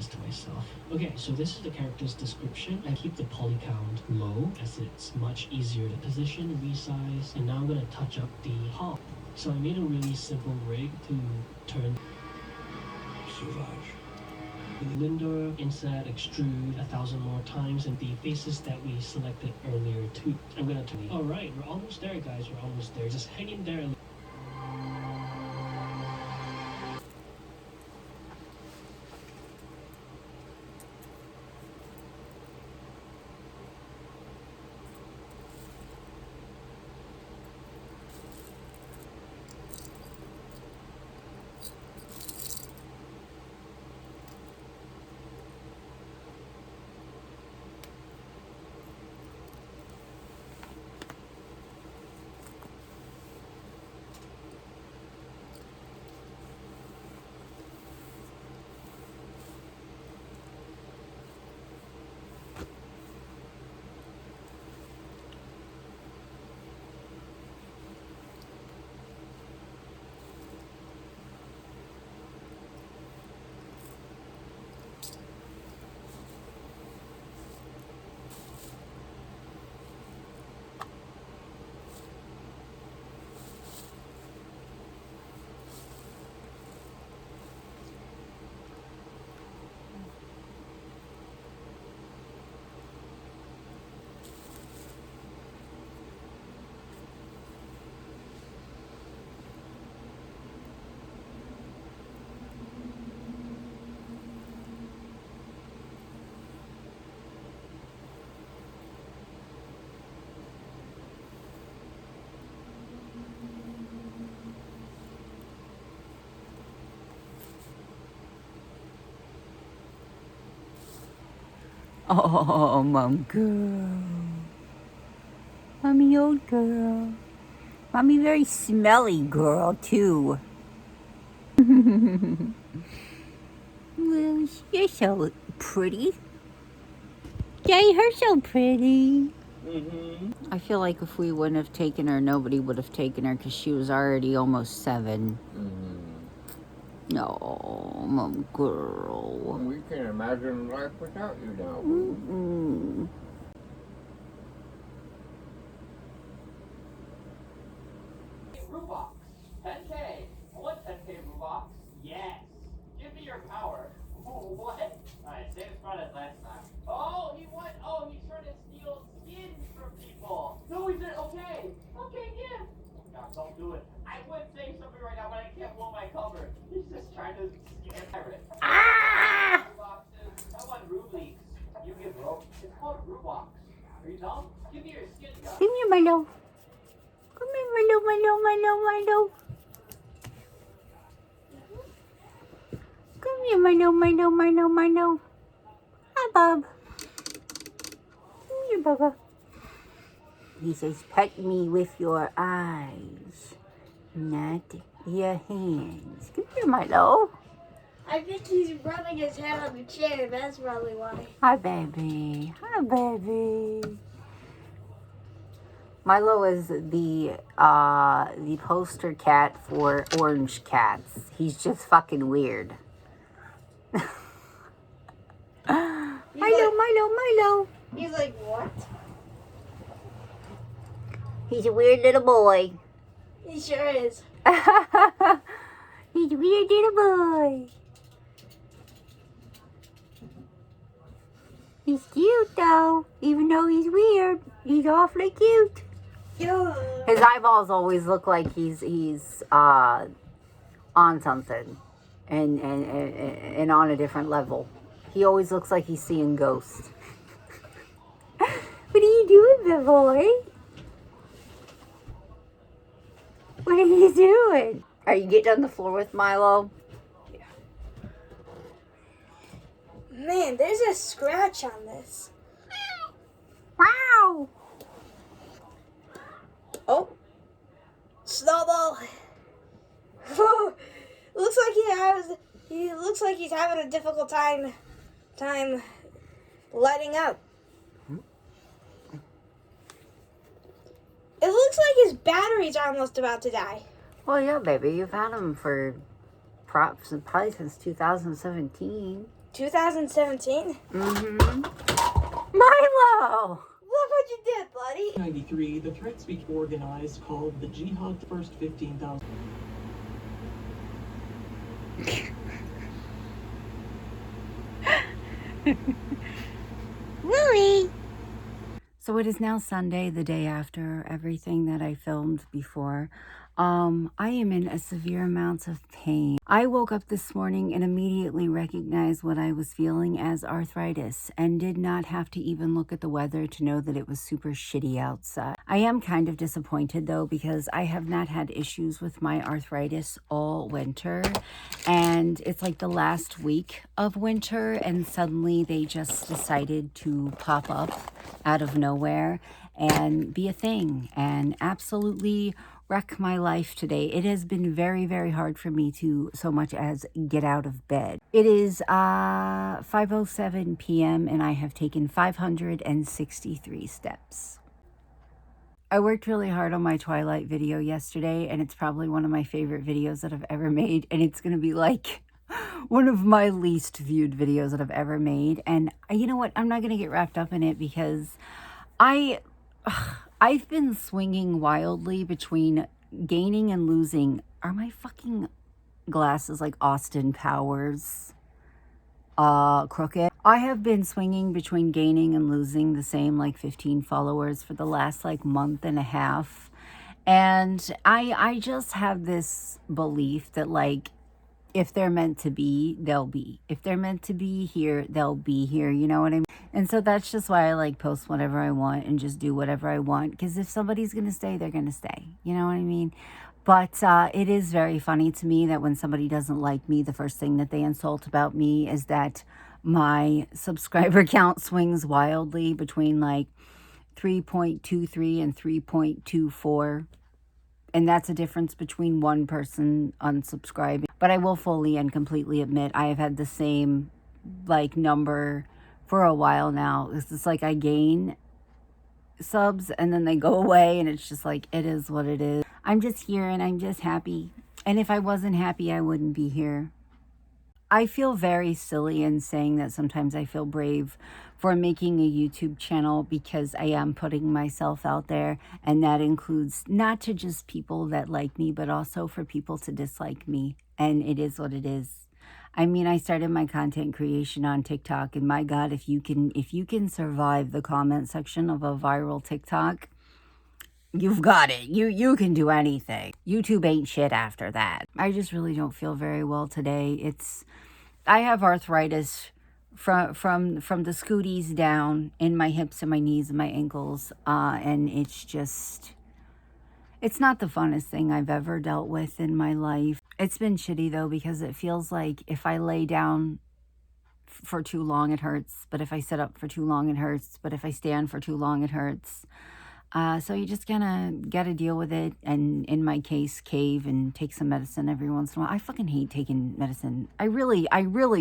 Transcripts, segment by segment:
this to myself. Okay, so this is the character's description. I keep the poly count low as it's much easier to position, resize, and now I'm gonna touch up the hull. So I made a really simple rig to turn Sauvage. Linder, insert, extrude 1,000 more times, and the faces that we selected earlier too. I'm gonna turn. Alright, we're almost there, guys. We're almost there. Just hang in there. Oh, mom girl. Mommy old girl. Mommy very smelly girl, too. Well, you're so pretty. Daddy, her so pretty. I feel like if we wouldn't have taken her, nobody would have taken her because she was already almost 7. No, mom girl. We can imagine life without you now. Rubox, 10K. I want 10K Rubox. Yes. Give me your power. Oh, what? Alright, same spot as last time. Oh, he's trying to steal skins from people. No, he didn't. Okay, yeah. God, don't do it. I would say something right now, but I can't blow my cover. He's just trying to scam pirate. Ah! Ruboxes. I want Rublix. You get broke. It's called Rubox. Are you dumb? Give me your skin, guys. Give me my love. Come here, my love, my love, my love, my love. Come here, my love, my love, my love, my love. Hi, Bob. Come here, Bubba. He says, pet me with your eyes, not your hands. Come here, my love. I think he's rubbing his head on the chair. That's probably why. Hi, baby. Hi, baby. Milo is the poster cat for orange cats. He's just fucking weird. Milo. He's like, what? He's a weird little boy. He sure is. He's a weird little boy. He's cute though, even though he's weird. He's awfully cute. His eyeballs always look like he's on something, and on a different level. He always looks like he's seeing ghosts. What are you doing, big boy? What are you doing? Are you getting on the floor with Milo? Man, there's a scratch on this. Wow! Oh, Snowball. Looks like he's having a difficult time lighting up. It looks like his batteries are almost about to die. Well, yeah, baby. You've had him for probably since 2017. 2017? Mm-hmm. Milo! Look what you did, buddy. 93, the threats became organized, called the Jihad. First 15,000. Louie! So it is now Sunday, the day after everything that I filmed before. I am in a severe amount of pain. I woke up this morning and immediately recognized what I was feeling as arthritis and did not have to even look at the weather to know that it was super shitty outside. I am kind of disappointed though, because I have not had issues with my arthritis all winter, and it's like the last week of winter and suddenly they just decided to pop up out of nowhere and be a thing and absolutely wreck my life today. It has been very, very hard for me to so much as get out of bed. It is 5:07 p.m. and I have taken 563 steps. I worked really hard on my Twilight video yesterday, and it's probably one of my favorite videos that I've ever made, and it's gonna be like one of my least viewed videos that I've ever made. And you know what? I'm not gonna get wrapped up in it because I've been swinging wildly between gaining and losing. Are my fucking glasses like Austin Powers crooked? I have been swinging between gaining and losing the same like 15 followers for the last like month and a half. And I just have this belief that like, if they're meant to be, they'll be. If they're meant to be here, they'll be here. You know what I mean? And so that's just why I like post whatever I want and just do whatever I want. Because if somebody's going to stay, they're going to stay. You know what I mean? But it is very funny to me that when somebody doesn't like me, the first thing that they insult about me is that my subscriber count swings wildly between like 3.23 and 3.24. And that's a difference between one person unsubscribing. But I will fully and completely admit I have had the same like number for a while now. It's like I gain subs and then they go away, and it's just like, it is what it is. I'm just here and I'm just happy. And if I wasn't happy, I wouldn't be here. I feel very silly in saying that sometimes I feel brave for making a YouTube channel because I am putting myself out there, and that includes not to just people that like me, but also for people to dislike me. And it is what it is. I mean, I started my content creation on TikTok, and my God, if you can survive the comment section of a viral TikTok, you've got it. You can do anything. YouTube ain't shit after that. I just really don't feel very well today. I have arthritis from the scooties down in my hips and my knees and my ankles, and it's not the funnest thing I've ever dealt with in my life. It's been shitty though, because it feels like if I lay down for too long, it hurts. But if I sit up for too long, it hurts. But if I stand for too long, it hurts. So you just gotta deal with it, and in my case, cave and take some medicine every once in a while. I fucking hate taking medicine. I really,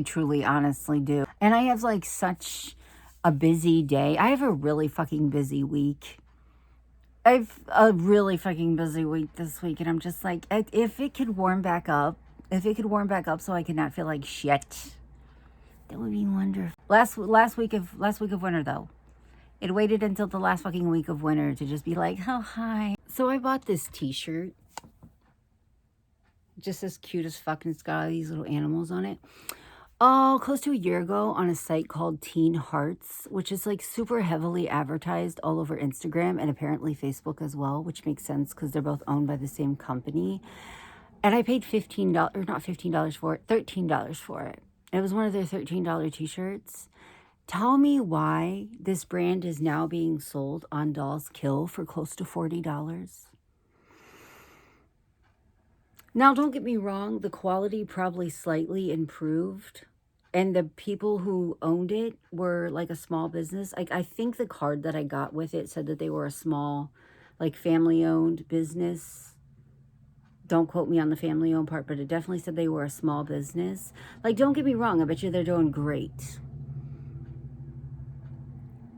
truly, honestly do. And I have like such a busy day. I have a really fucking busy week. I've a really fucking busy week this week, and I'm just like, if it could warm back up so I could not feel like shit, that would be wonderful. Last week of winter though. It waited until the last fucking week of winter to just be like, oh, hi. So I bought this t-shirt. Just as cute as fuck, and it's got all these little animals on it. Oh, close to a year ago on a site called Teen Hearts, which is like super heavily advertised all over Instagram and apparently Facebook as well, which makes sense because they're both owned by the same company. And I paid $13 for it, $13 for it. It was one of their $13 t-shirts. Tell me why this brand is now being sold on Dolls Kill for close to $40. Now, don't get me wrong, the quality probably slightly improved, and the people who owned it were like a small business. Like, I think the card that I got with it said that they were a small, like, family-owned business. Don't quote me on the family-owned part, but it definitely said they were a small business. Like, don't get me wrong, I bet you they're doing great.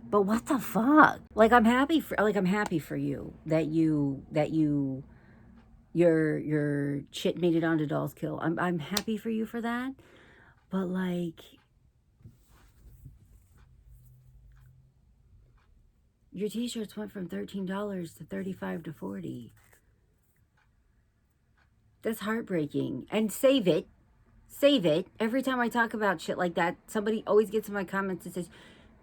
But what the fuck? Like, I'm happy for you that your shit made it onto Dolls Kill. I'm happy for you for that. But like, Your t-shirts went from $13 to $35 to $40. That's heartbreaking. And save it. Save it. Every time I talk about shit like that, somebody always gets in my comments and says,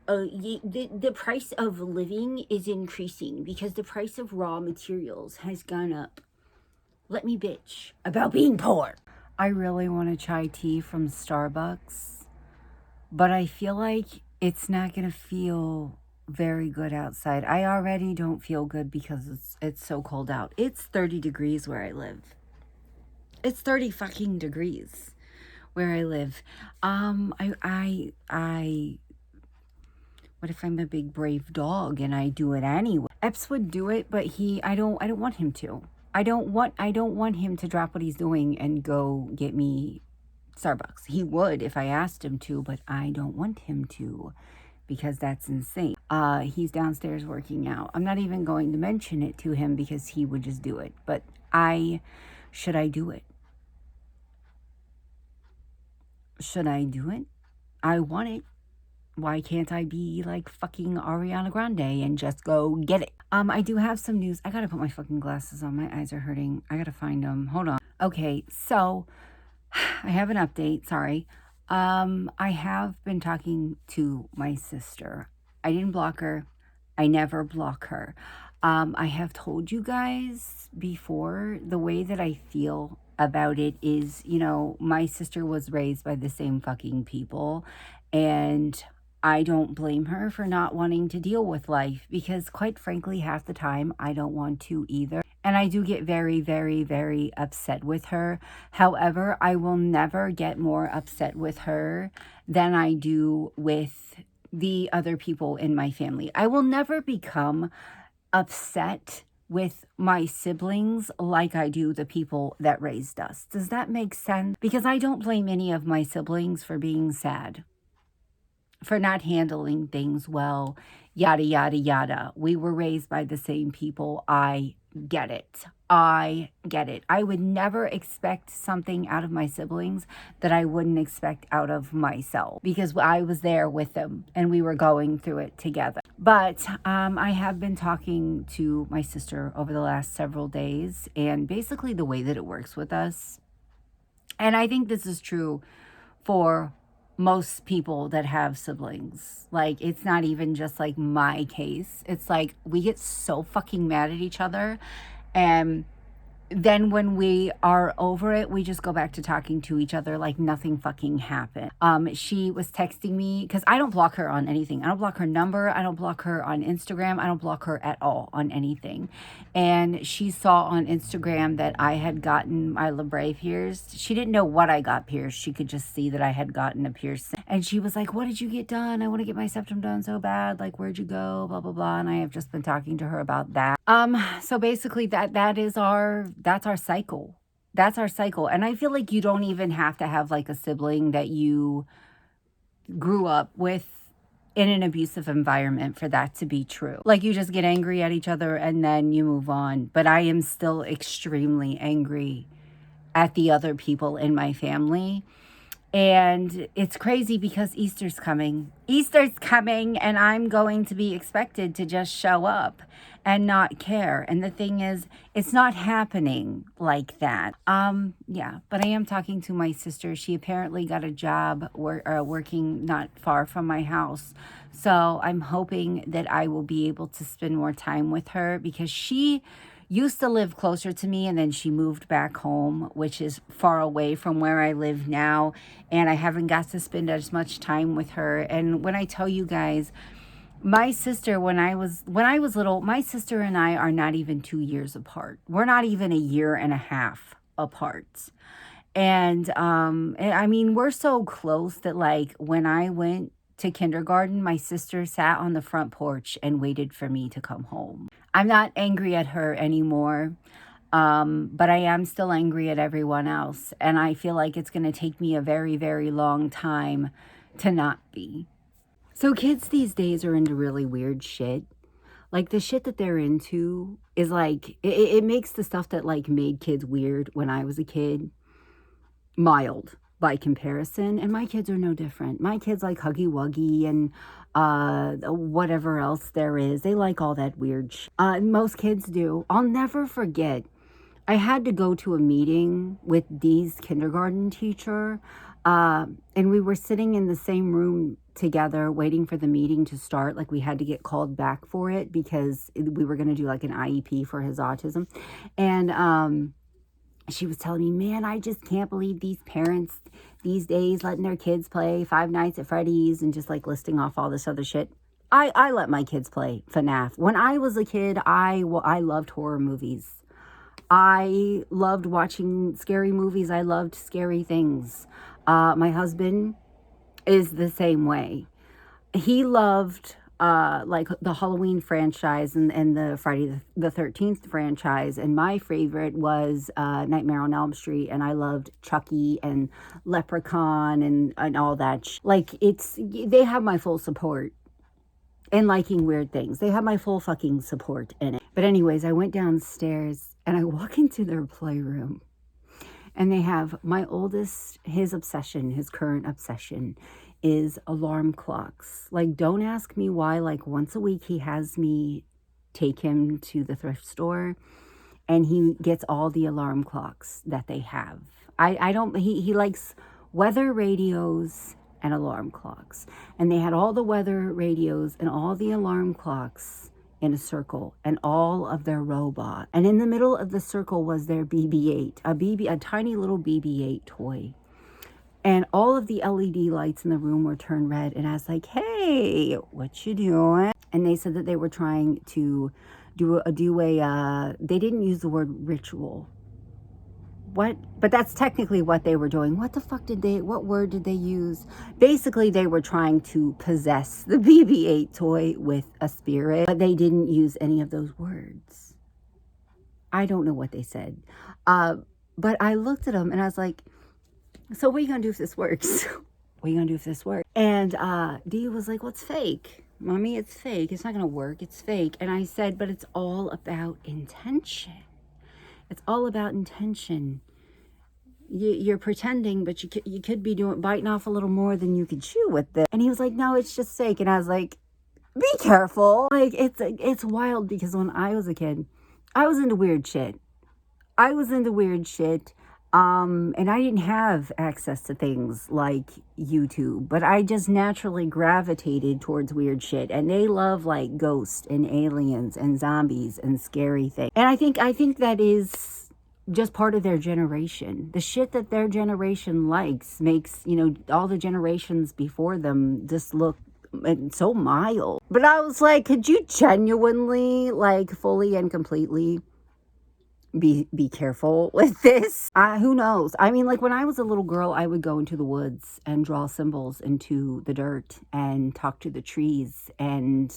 the price of living is increasing because the price of raw materials has gone up. Let me bitch about being poor. I really want a chai tea from Starbucks, but I feel like it's not going to feel very good outside. I already don't feel good because it's so cold out. It's 30 degrees where I live. It's 30 fucking degrees where I live. What if I'm a big brave dog and I do it anyway? Epps would do it, but I don't want him to. I don't want him to drop what he's doing and go get me Starbucks. He would if I asked him to, but I don't want him to because that's insane. He's downstairs working out. I'm not even going to mention it to him because he would just do it. But should I do it? Should I do it? I want it. Why can't I be like fucking Ariana Grande and just go get it? I do have some news. I gotta put my fucking glasses on. My eyes are hurting. I gotta find them. Hold on. Okay, so I have an update. Sorry. I have been talking to my sister. I didn't block her. I never block her. I have told you guys before the way that I feel about it is, my sister was raised by the same fucking people, and I don't blame her for not wanting to deal with life because, quite frankly, half the time I don't want to either. And I do get very, very, very upset with her. However, I will never get more upset with her than I do with the other people in my family. I will never become upset with my siblings like I do the people that raised us. Does that make sense? Because I don't blame any of my siblings for being sad, for not handling things well, yada, yada, yada. We were raised by the same people. I get it. I get it. I would never expect something out of my siblings that I wouldn't expect out of myself because I was there with them and we were going through it together. But I have been talking to my sister over the last several days, and basically the way that it works with us, and I think this is true for most people that have siblings. Like, it's not even just like my case. It's like we get so fucking mad at each other, and then when we are over it, we just go back to talking to each other like nothing fucking happened. She was texting me because I don't block her on anything. I don't block her number. I don't block her on Instagram. I don't block her at all on anything. And she saw on Instagram that I had gotten my labret pierced. She didn't know what I got pierced. She could just see that I had gotten a piercing. And she was like, "What did you get done? I want to get my septum done so bad. Like, where'd you go? Blah, blah, blah." And I have just been talking to her about that. So basically that's our cycle. That's our cycle. And I feel like you don't even have to have like a sibling that you grew up with in an abusive environment for that to be true. Like, you just get angry at each other and then you move on. But I am still extremely angry at the other people in my family. And it's crazy because Easter's coming. Easter's coming, and I'm going to be expected to just show up and not care. And the thing is, it's not happening like that. Yeah, but I am talking to my sister. She apparently got a job working not far from my house. So I'm hoping that I will be able to spend more time with her because she used to live closer to me, and then she moved back home, which is far away from where I live now, and I haven't got to spend as much time with her. And when I tell you guys, my sister, when I was little, my sister and I are not even 2 years apart. We're not even a year and a half apart. And I mean, we're so close that like when I went to kindergarten, my sister sat on the front porch and waited for me to come home. I'm not angry at her anymore, but I am still angry at everyone else. And I feel like it's going to take me a very, very long time to not be. So kids these days are into really weird shit. Like, the shit that they're into is like, it makes the stuff that like made kids weird when I was a kid mild. by comparison. And my kids are no different. My kids like Huggy Wuggy and whatever else there is. They like all that weird shit. Most kids do. I'll never forget. I had to go to a meeting with Dee's kindergarten teacher, and we were sitting in the same room together waiting for the meeting to start. Like, we had to get called back for it because we were going to do like an IEP for his autism. And she was telling me, man, I just can't believe these parents these days letting their kids play Five Nights at Freddy's and just like listing off all this other shit. I let my kids play FNAF. When I was a kid, I loved horror movies. I loved watching scary movies. I loved scary things. My husband is the same way. He loved like the Halloween franchise and the Friday the 13th franchise. And my favorite was Nightmare on Elm Street. And I loved Chucky and Leprechaun and all that. Like, they have my full support in liking weird things. They have my full fucking support in it. But anyways, I went downstairs and I walk into their playroom. And they have my oldest, his current obsession is alarm clocks. Like, don't ask me why. Like, once a week he has me take him to the thrift store and he gets all the alarm clocks that they have. He likes weather radios and alarm clocks. And they had all the weather radios and all the alarm clocks in a circle and all of their robots. And in the middle of the circle was their BB-8, a tiny little BB-8 toy. And all of the LED lights in the room were turned red. And I was like, hey, what you doing? And they said that they were trying to do a they didn't use the word ritual. What? But that's technically what they were doing. What word did they use? Basically, they were trying to possess the BB-8 toy with a spirit, but they didn't use any of those words. I don't know what they said. But I looked at them and I was like, so what are you going to do if this works? What are you going to do if this works? And Dee was like, well, it's fake. Mommy, it's fake. It's not going to work. It's fake. And I said, but it's all about intention. It's all about intention. You're pretending, but you could be biting off a little more than you could chew with it. And he was like, no, it's just fake. And I was like, be careful. Like, it's wild because when I was a kid, I was into weird shit. And I didn't have access to things like YouTube, but I just naturally gravitated towards weird shit. And they love like ghosts and aliens and zombies and scary things. And I think that is just part of their generation. The shit that their generation likes makes, all the generations before them just look so mild. But I was like, could you genuinely, like, fully and completely be careful with this? Who knows? I mean, like, when I was a little girl, I would go into the woods and draw symbols into the dirt and talk to the trees and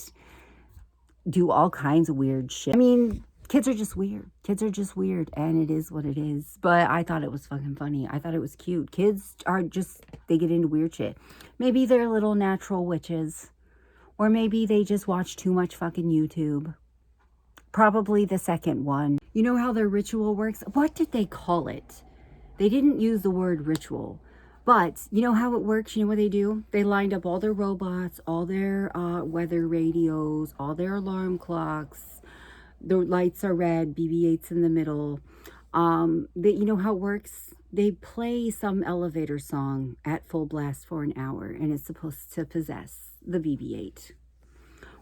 do all kinds of weird shit. I mean, kids are just weird and it is what it is. But I thought it was fucking funny. I thought it was cute. Kids are just, they get into weird shit. Maybe they're little natural witches, or maybe they just watch too much fucking YouTube. Probably the second one. You know how their ritual works? What did they call it? They didn't use the word ritual. But you know how it works? You know what they do? They lined up all their robots, all their weather radios, all their alarm clocks. The lights are red, BB-8's in the middle. You know how it works? They play some elevator song at full blast for an hour, and it's supposed to possess the BB-8.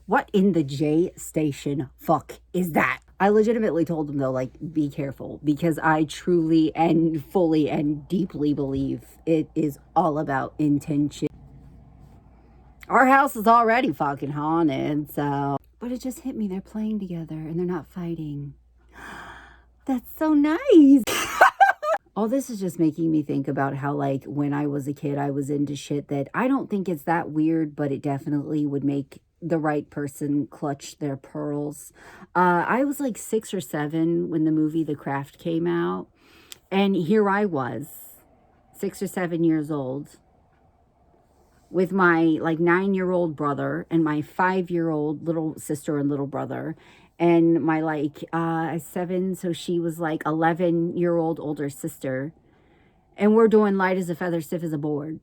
What in the J station fuck is that? I legitimately told them, though, like, be careful, because I truly and fully and deeply believe it is all about intention. Our house is already fucking haunted, so. But it just hit me. They're playing together and they're not fighting. That's so nice. All this is just making me think about how, like, when I was a kid, I was into shit that I don't think it's that weird, but it definitely would make the right person clutch their pearls. I was like 6 or 7 when the movie The Craft came out. And here I was, 6 or 7 years old, with my like 9-year-old brother and my 5-year-old little sister and little brother. And my like 7, so she was like 11-year-old older sister. And we're doing light as a feather, stiff as a board.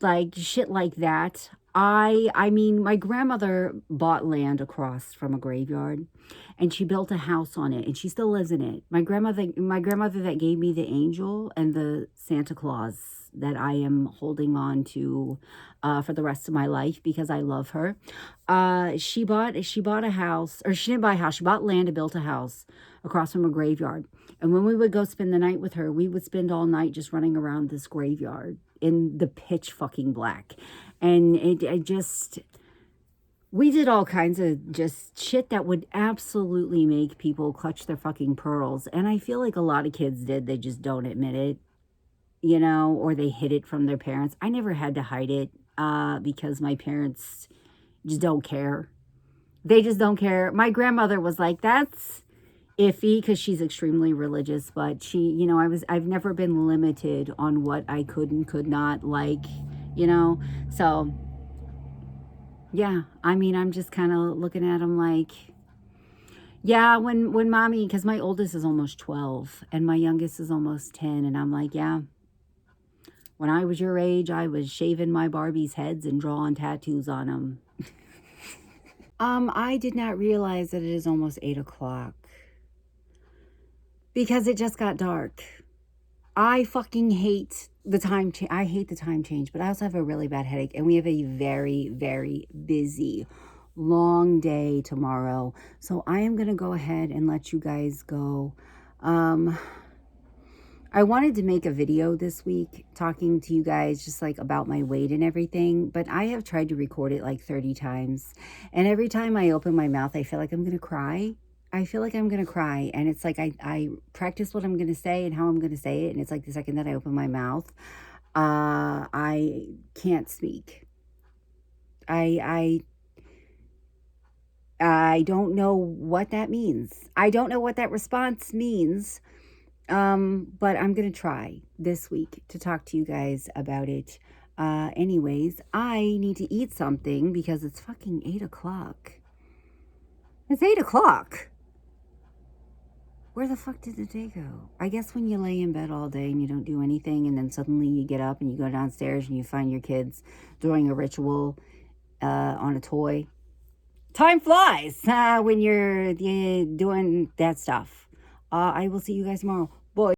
Like shit like that. I mean, my grandmother bought land across from a graveyard and she built a house on it and she still lives in it. My grandmother that gave me the angel and the Santa Claus that I am holding on to for the rest of my life because I love her. She bought a house, or she didn't buy a house. She bought land and built a house across from a graveyard. And when we would go spend the night with her, we would spend all night just running around this graveyard in the pitch fucking black. And we did all kinds of just shit that would absolutely make people clutch their fucking pearls. And I feel like a lot of kids did. They just don't admit it, you know, or they hid it from their parents. I never had to hide it because my parents just don't care. They just don't care. My grandmother was like, that's iffy because she's extremely religious, but she, you know, I've never been limited on what I could and could not like, you know. So yeah, I mean, I'm just kind of looking at them like, yeah, when mommy, because my oldest is almost 12 and my youngest is almost 10, and I'm like, yeah, when I was your age, I was shaving my Barbies' heads and drawing tattoos on them. I did not realize that it is almost 8 o'clock. Because it just got dark. I fucking hate the time change. I hate the time change, but I also have a really bad headache. And we have a very, very busy, long day tomorrow. So I am going to go ahead and let you guys go. I wanted to make a video this week talking to you guys just like about my weight and everything, but I have tried to record it like 30 times. And every time I open my mouth, I feel like I'm going to cry. I feel like I'm going to cry. And it's like I practice what I'm going to say and how I'm going to say it. And it's like the second that I open my mouth, I can't speak. I don't know what that means. I don't know what that response means. But I'm going to try this week to talk to you guys about it. Anyways, I need to eat something because it's fucking 8 o'clock. It's 8 o'clock. Where the fuck did the day go? I guess when you lay in bed all day and you don't do anything and then suddenly you get up and you go downstairs and you find your kids doing a ritual on a toy. Time flies when you're doing that stuff. I will see you guys tomorrow.